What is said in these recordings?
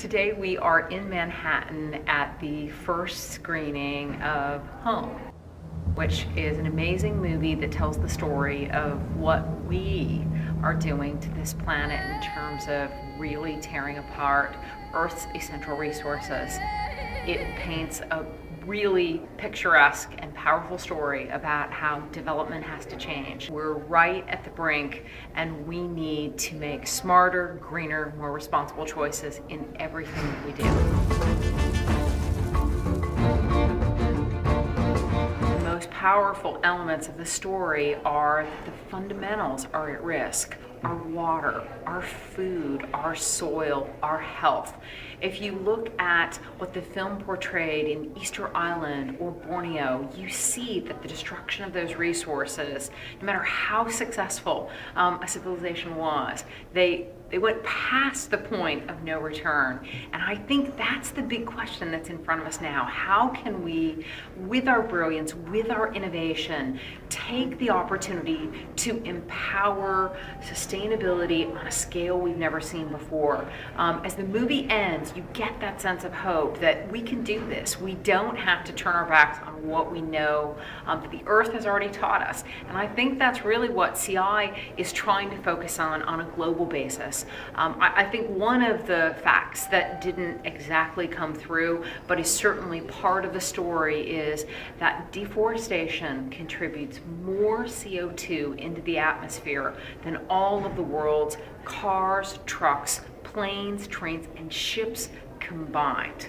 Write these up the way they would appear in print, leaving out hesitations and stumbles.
Today we are in Manhattan at the first screening of Home, which is an amazing movie that tells the story of what we are doing to this planet in terms of really tearing apart Earth's essential resources. It paints a really picturesque and powerful story about how development has to change. We're right at the brink, and we need to make smarter, greener, more responsible choices in everything that we do. The most powerful elements of the story are that the fundamentals are at risk. Our water, our food, our soil, our health. If you look at what the film portrayed in Easter Island or Borneo, you see that the destruction of those resources, no matter how successful a civilization was, they went past the point of no return. And I think that's the big question that's in front of us now. How can we, with our brilliance, with our innovation, take the opportunity to empower sustainability on a scale we've never seen before? As the movie ends, you get that sense of hope that we can do this. We don't have to turn our backs on what we know that the Earth has already taught us. And I think that's really what CI is trying to focus on a global basis. I think one of the facts that didn't exactly come through, but is certainly part of the story, is that deforestation contributes more CO2 into the atmosphere than all of the world's cars, trucks, planes, trains, and ships combined.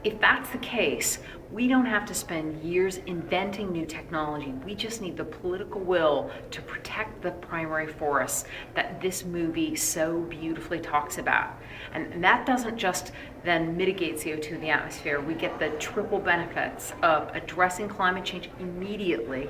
If that's the case, we don't have to spend years inventing new technology. We just need the political will to protect the primary forests that this movie so beautifully talks about. And that doesn't just then mitigate CO2 in the atmosphere. We get the triple benefits of addressing climate change immediately,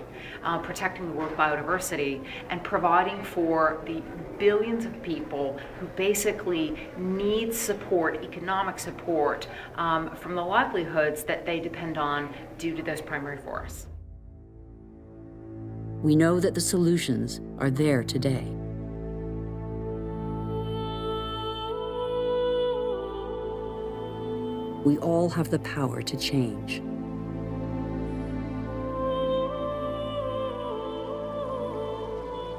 protecting the world biodiversity, and providing for the billions of people who basically need support, economic support, from the livelihoods that they depend on due to those primary forests. We know that the solutions are there today. We all have the power to change.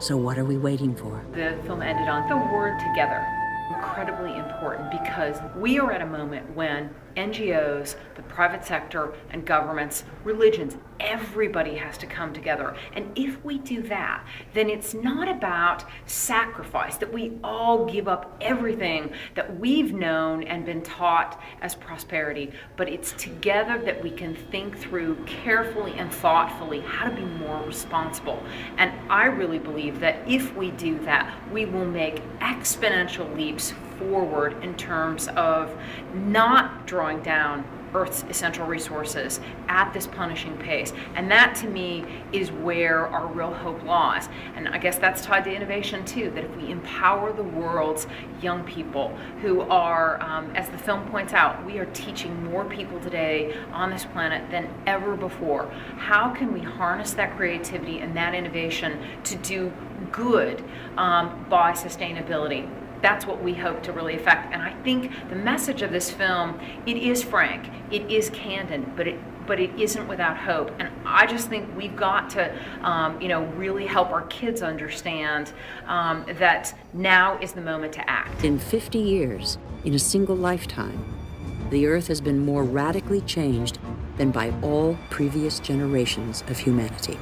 So what are we waiting for? The film ended on the word together. Incredibly important, because we are at a moment when NGOs, the private sector, and governments, religions, everybody has to come together. And if we do that, then it's not about sacrifice, that we all give up everything that we've known and been taught as prosperity, but it's together that we can think through carefully and thoughtfully how to be more responsible. And I really believe that if we do that, we will make exponential leaps forward in terms of not drawing down Earth's essential resources at this punishing pace. And that, to me, is where our real hope lies. And I guess that's tied to innovation too, that if we empower the world's young people who are, as the film points out, we are teaching more people today on this planet than ever before. How can we harness that creativity and that innovation to do good by sustainability? That's what we hope to really affect. And I think the message of this film, it is frank, it is candid, but it isn't without hope. And I just think we've got to, really help our kids understand that now is the moment to act. In 50 years, in a single lifetime, the Earth has been more radically changed than by all previous generations of humanity.